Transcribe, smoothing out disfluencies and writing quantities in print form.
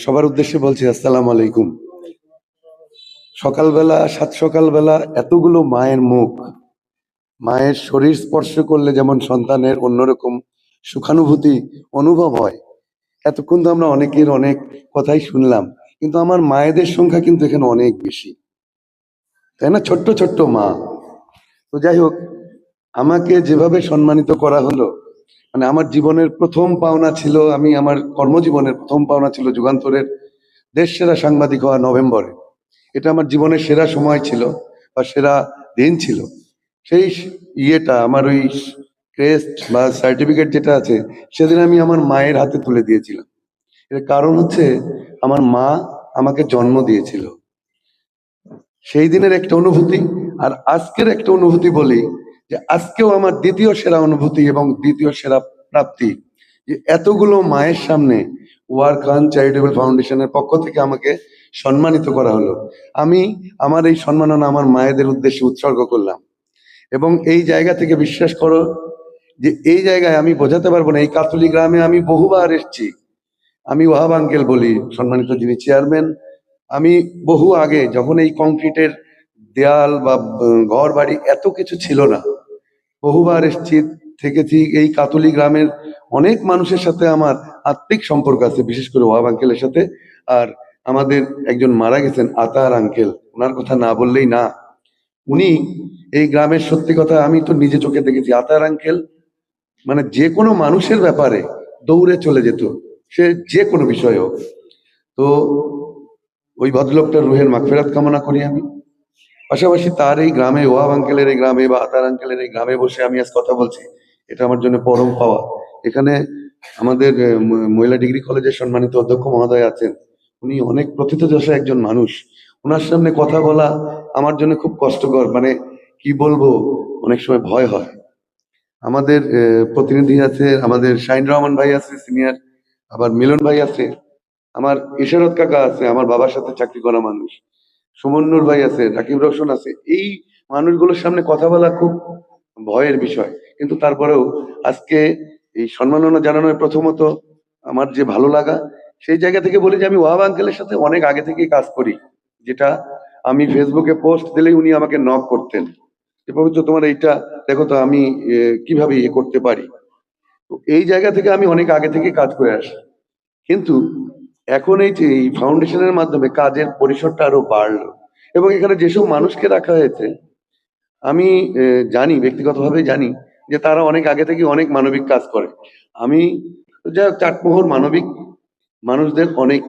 সবার উদ্দেশ্যে বলছি আসসালামু আলাইকুম। সকালবেলা, সাত সকালবেলা এতগুলো মায়ের মুখ, মায়ের শরীর স্পর্শ করলে যেমন সন্তানের অন্যরকম সুখানুভূতি অনুভব হয়, এতক্ষণ তো আমরা অনেকের অনেক কথাই শুনলাম, কিন্তু আমার মায়েদের সংখ্যা কিন্তু এখানে অনেক বেশি, তাই না? ছোট্ট ছোট্ট মা। তো যাই হোক, আমাকে যেভাবে সম্মানিত করা হলো, মানে আমার জীবনের প্রথম পাওনা ছিল, আমি আমার কর্মজীবনের প্রথম পাওনা ছিল যুগান্তরের দেশ সেরা সাংবাদিক হওয়া নভেম্বরে। এটা আমার জীবনের সেরা সময় ছিল বা সেরা দিন ছিল। সেই ইয়েটা আমার ওই ক্রেস্ট বা সার্টিফিকেট যেটা আছে, সেদিন আমি আমার মায়ের হাতে তুলে দিয়েছিলাম। এর কারণ হচ্ছে আমার মা আমাকে জন্ম দিয়েছিল। সেই দিনের একটা অনুভূতি, আর আজকের একটা অনুভূতি বলি, যে আজকেও আমার দ্বিতীয় সেরা অনুভূতি এবং দ্বিতীয় সেরা প্রাপ্তি, যে এতগুলো মায়ের সামনে ওয়ার্ক অন চ্যারিটেবল ফাউন্ডেশনের পক্ষ থেকে আমাকে সম্মানিত করা হলো। আমি আমার এই সম্মাননা আমার মায়েদের উদ্দেশ্যে উৎসর্গ করলাম, এবং এই জায়গা থেকে বিশ্বাস করো যে এই জায়গায় আমি বোঝাতে পারবো না, এই কাতলি গ্রামে আমি বহুবার এসেছি। আমি ওয়াহাব আঙ্কেল বলি, সম্মানিত যিনি চেয়ারম্যান, আমি বহু আগে যখন এই কংক্রিটের দেয়াল বা ঘর বাড়ি এত কিছু ছিল না, বহুবার এসেছি, থেকেছি। এই কাতলি গ্রামের অনেক মানুষের সাথে আমার আত্মিক সম্পর্ক আছে, বিশেষ করে ওয়াহাব আঙ্কেলের সাথে। আর আমাদের একজন মারা গেছেন আতার আঙ্কেল, ওনার কথা না বললেই না। উনি এই গ্রামের, সত্যি কথা আমি তো নিজে চোখে দেখেছি, আতার আঙ্কেল মানে যে কোনো মানুষের ব্যাপারে দৌড়ে চলে যেত, সে যে কোনো বিষয় হোক। তো ওই ভদ্রলোকটার রুহের মাগফিরাত কামনা করি আমি। পাশাপাশি তার এই গ্রামে, ওয়াহাব আঙ্কেলের এই গ্রামে বা আতার আঙ্কেলের এই গ্রামে বসে আমি আজ কথা বলছি, এটা আমার জন্য পরম পাওয়া। এখানে আমাদের মহিলা ডিগ্রি কলেজের সম্মানিত অধ্যক্ষ মহোদয় আছেন, উনি অনেক প্রথিতযশা একজন মানুষ। ওনার সামনে কথা বলা আমার জন্য খুব কষ্টকর, মানে কি বলবো, অনেক সময় ভয় হয়। আমাদের প্রতিনিধি আছে, আমাদের শাহিন রহমান ভাই আছে সিনিয়র, আবার মিলন ভাই আছে, আমার ইশারত কাকা আছে, আমার বাবার সাথে চাকরি করা মানুষ, সুমন্নুর ভাই আছে, রাকিব রোশন আছে। এই মানুষগুলোর সামনে কথা বলা খুব ভয়ের বিষয়, কিন্তু তারপরেও আজকে এই সম্মাননা জানানোর প্রথমত আমার যে ভালো লাগা, সেই জায়গা থেকে বলি যে আমি ওয়াহাব আঙ্কেলের সাথে অনেক আগে থেকেই কাজ করি। যেটা আমি ফেসবুকে পোস্ট দিলেই উনি আমাকে নক করতেন, যে পবিত্র তোমার এইটা দেখো তো, আমি কিভাবে ইয়ে করতে পারি। তো এই জায়গা থেকে আমি অনেক আগে থেকে কাজ করে আসি। কিন্তু এখন এই যে এই ফাউন্ডেশনের মাধ্যমে কাজের পরিসরটা আরো বাড়লো, এবং এখানে যেসব মানুষকে রাখা হয়েছে, আমি জানি, ব্যক্তিগতভাবে জানি যে তারা অনেক আগে থেকে অনেক মানবিক কাজ করে। আমি যাই হোক, চাটমোহর মানবিক মানুষদের অনেক